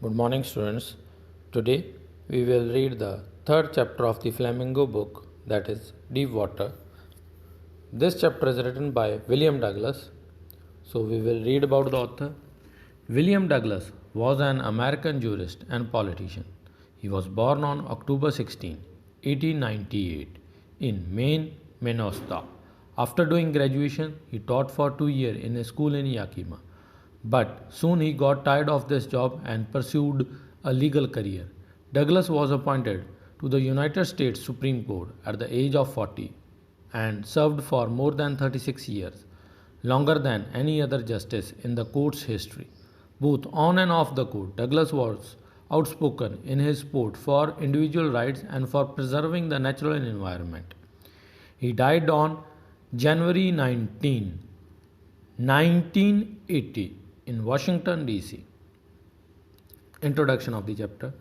Good morning, students. Today we will read the third chapter of the Flamingo book, that is Deep Water. This chapter is written by William Douglas. So we will read about the author. William Douglas was an American jurist and politician. He was born on October 16, 1898, in Maine, Minnesota. After doing graduation, he taught for 2 years in a school in Yakima. But soon he got tired of this job and pursued a legal career. Douglas was appointed to the United States Supreme Court at the age of 40 and served for more than 36 years, longer than any other justice in the court's history. Both on and off the court, Douglas was outspoken in his support for individual rights and for preserving the natural environment. He died on January 19, 1980 in Washington, D.C. Introduction of the chapter.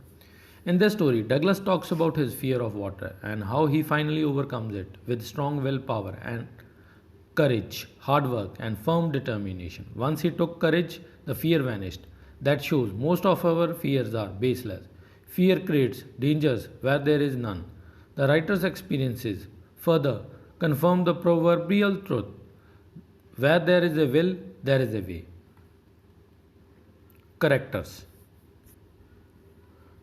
In this story, Douglas talks about his fear of water and how he finally overcomes it with strong willpower and courage, hard work, and firm determination. Once he took courage, the fear vanished. That shows most of our fears are baseless. Fear creates dangers where there is none. The writer's experiences further confirm the proverbial truth: where there is a will, there is a way. Characters.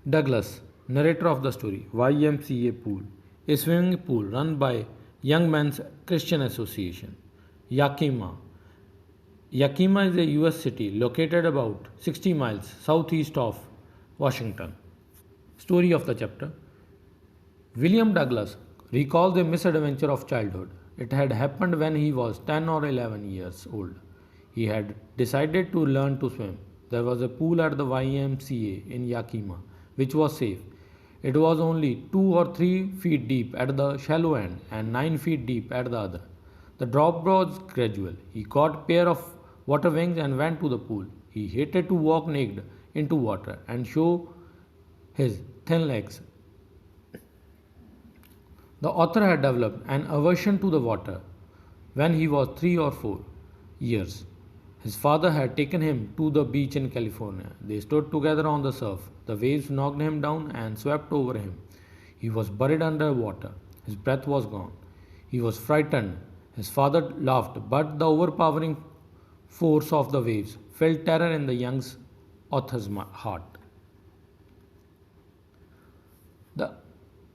Douglas, narrator of the story, YMCA Pool, a swimming pool run by Young Men's Christian Association. Yakima. Yakima is a US city located about 60 miles southeast of Washington. Story of the chapter. William Douglas recalls a misadventure of childhood. It had happened when he was 10 or 11 years old. He had decided to learn to swim. There was a pool at the YMCA in Yakima, which was safe. It was only 2 or 3 feet deep at the shallow end and 9 feet deep at the other. The drop was gradual. He caught a pair of water wings and went to the pool. He hated to walk naked into water and show his thin legs. The author had developed an aversion to the water when he was 3 or 4 years. His father had taken him to the beach in California. They stood together on the surf. The waves knocked him down and swept over him. He was buried under water. His breath was gone. He was frightened. His father laughed, but the overpowering force of the waves filled terror in the young author's heart. The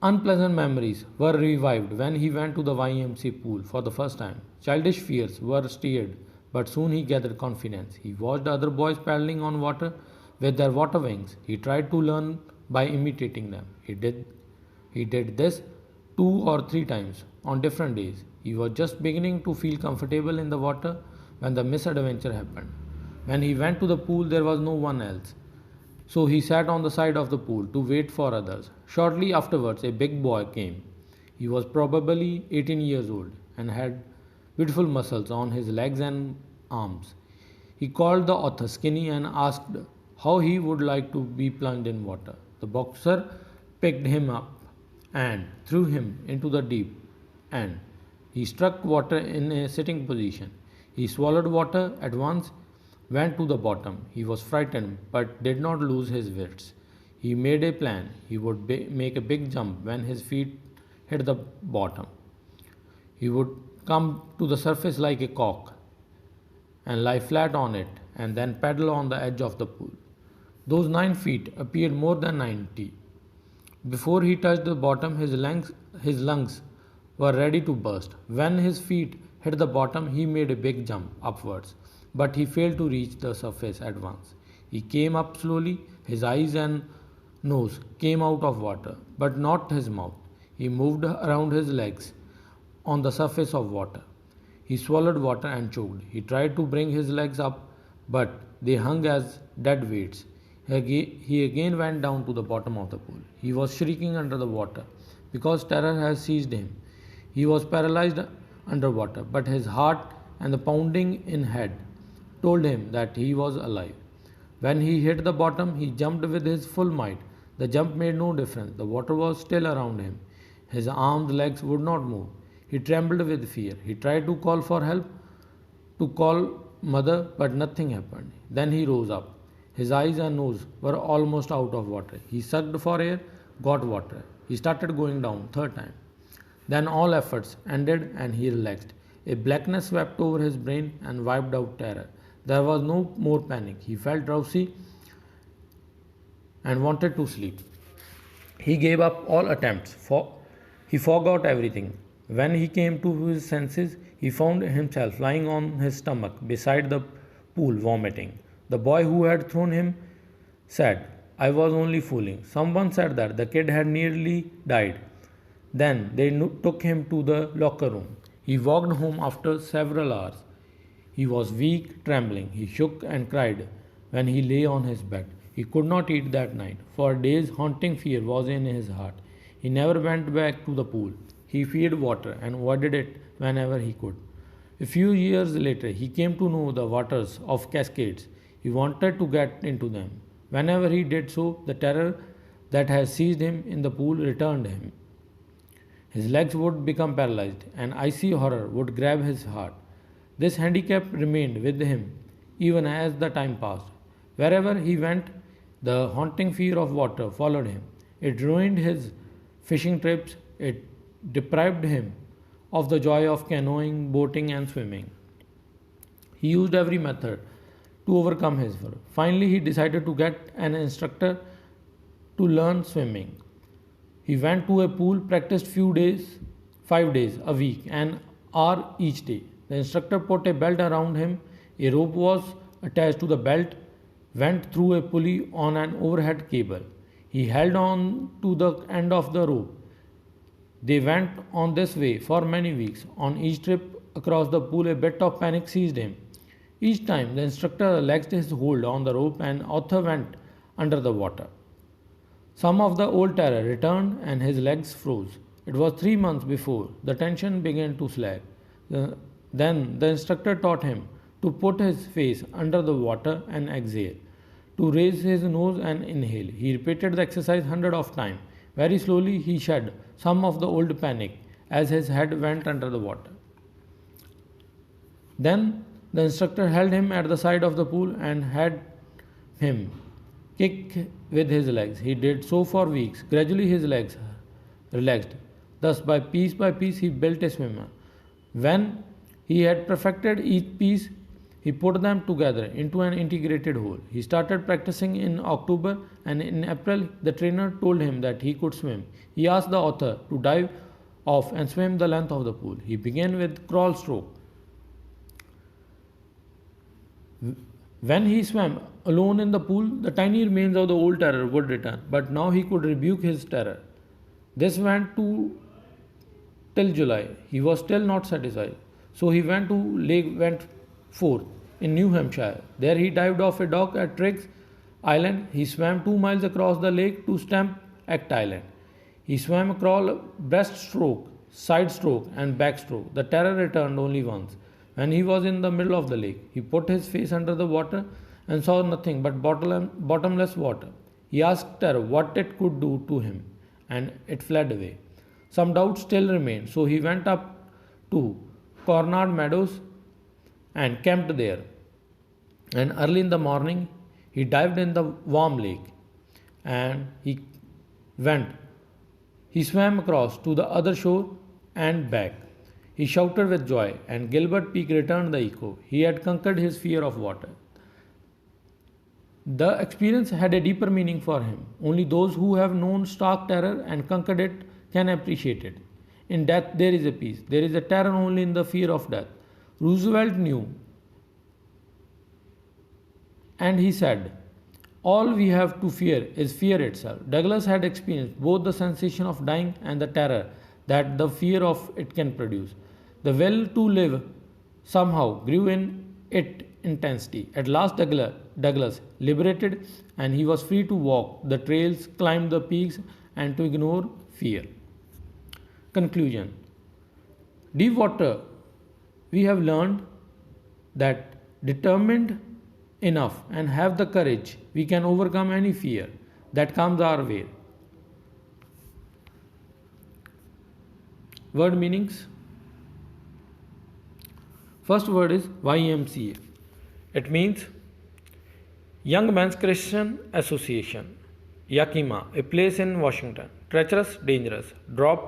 unpleasant memories were revived when he went to the YMCA pool for the first time. Childish fears were stirred, but soon he gathered confidence. He watched other boys paddling on water with their water wings. He tried to learn by imitating them. He did this 2 or 3 times on different days. He was just beginning to feel comfortable in the water when the misadventure happened. When he went to the pool, there was no one else. So he sat on the side of the pool to wait for others. Shortly afterwards, a big boy came. He was probably 18 years old and had beautiful muscles on his legs and arms. He called the author skinny and asked how he would like to be plunged in water. The boxer picked him up and threw him into the deep end. He struck water in a sitting position. He swallowed water at once, went to the bottom. He was frightened but did not lose his wits. He made a plan. He would make a big jump when his feet hit the bottom. He would come to the surface like a cork and lie flat on it and then paddle on the edge of the pool. Those 9 feet appeared more than 90. Before he touched the bottom, his lungs were ready to burst. When his feet hit the bottom, he made a big jump upwards, but he failed to reach the surface at once. He came up slowly. His eyes and nose came out of water, but not his mouth. He moved around his legs on the surface of water. He swallowed water and choked. He tried to bring his legs up, but they hung as dead weights. He again went down to the bottom of the pool. He was shrieking under the water because terror had seized him. He was paralyzed underwater, but his heart and the pounding in head told him that he was alive. When he hit the bottom, he jumped with his full might. The jump made no difference. The water was still around him. His arms, legs would not move. He trembled with fear. He tried to call for help, to call mother, but nothing happened. Then he rose up. His eyes and nose were almost out of water. He sucked for air, got water. He started going down third time. Then all efforts ended and he relaxed. A blackness swept over his brain and wiped out terror. There was no more panic. He felt drowsy and wanted to sleep. He gave up all attempts. He forgot everything. When he came to his senses, he found himself lying on his stomach beside the pool, vomiting. The boy who had thrown him said, "I was only fooling." Someone said that the kid had nearly died. Then they took him to the locker room. He walked home after several hours. He was weak, trembling. He shook and cried when he lay on his bed. He could not eat that night. For days, haunting fear was in his heart. He never went back to the pool. He feared water and avoided it whenever he could. A few years later, he came to know the waters of Cascades. He wanted to get into them. Whenever he did so, the terror that had seized him in the pool returned him. His legs would become paralyzed, and icy horror would grab his heart. This handicap remained with him even as the time passed. Wherever he went, the haunting fear of water followed him. It ruined his fishing trips, it deprived him of the joy of canoeing, boating, and swimming. He used every method to overcome his fear. Finally, he decided to get an instructor to learn swimming. He went to a pool, practiced 5 days a week, an hour each day. The instructor put a belt around him. A rope was attached to the belt, went through a pulley on an overhead cable. He held on to the end of the rope. They went on this way for many weeks. On each trip across the pool, a bit of panic seized him. Each time, the instructor relaxed his hold on the rope and Arthur went under the water. Some of the old terror returned and his legs froze. It was 3 months before the tension began to slack. Then the instructor taught him to put his face under the water and exhale, to raise his nose and inhale. He repeated the exercise hundreds of times. Very slowly he shed some of the old panic as his head went under the water. Then the instructor held him at the side of the pool and had him kick with his legs. He did so for weeks. Gradually his legs relaxed. Thus, by piece, he built a swimmer. When he had perfected each piece, he put them together into an integrated whole. He started practicing in October, and in April, the trainer told him that he could swim. He asked the author to dive off and swim the length of the pool. He began with crawl stroke. When he swam alone in the pool, the tiny remains of the old terror would return, but now he could rebuke his terror. This went till July. He was still not satisfied, so he went to Lake Wentforth in New Hampshire. There he dived off a dock at Triggs Island. He swam 2 miles across the lake to Stamp Act Island. He swam across breaststroke, side stroke, and backstroke. The terror returned only once. When he was in the middle of the lake, he put his face under the water and saw nothing but bottomless water. He asked terror what it could do to him, and it fled away. Some doubt still remained, so he went up to Cornard Meadows and camped there. And early in the morning, he dived in the warm lake, and he swam across to the other shore and back. He shouted with joy, and Gilbert Peak returned the echo. He had conquered his fear of water. The experience had a deeper meaning for him. Only those who have known stark terror and conquered it can appreciate it. In death, there is a peace. There is a terror only in the fear of death. Roosevelt knew, and he said, "All we have to fear is fear itself." Douglas had experienced both the sensation of dying and the terror that the fear of it can produce. The will to live somehow grew in it intensity. At last, Douglas liberated, and he was free to walk the trails, climb the peaks, and to ignore fear. Conclusion. Deep water, we have learned that determined enough and have the courage, we can overcome any fear that comes our way. Word meanings. First word is YMCA. It means Young Men's Christian Association, Yakima, a place in Washington. Treacherous, dangerous. Drop,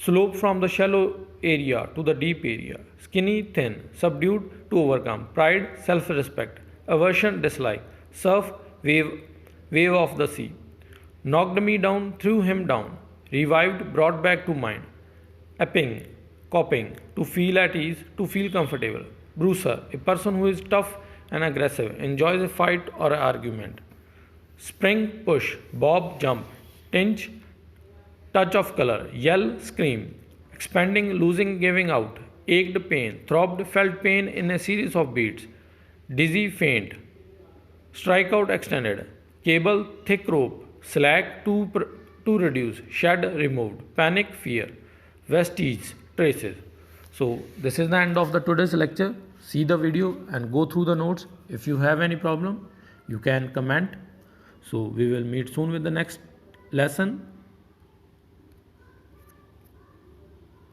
slope from the shallow area to the deep area. Skinny, thin, subdued to overcome. Pride, self respect. Aversion, dislike. Surf, wave of the sea. Knocked me down, threw him down. Revived, brought back to mind. Epping, coping, to feel at ease, to feel comfortable. Bruiser, a person who is tough and aggressive, enjoys a fight or an argument. Spring, push, bob, jump. Tinge, touch of color. Yell, scream. Expanding, losing, giving out. Ached, pain. Throbbed, felt pain in a series of beats. Dizzy, faint. Strikeout, extended. Cable, thick rope. Slack, to reduce. Shed, removed. Panic, fear. Vestige, traces. So this is the end of the today's lecture. See the video and go through the notes. If you have any problem, you can comment. So we will meet soon with the next lesson.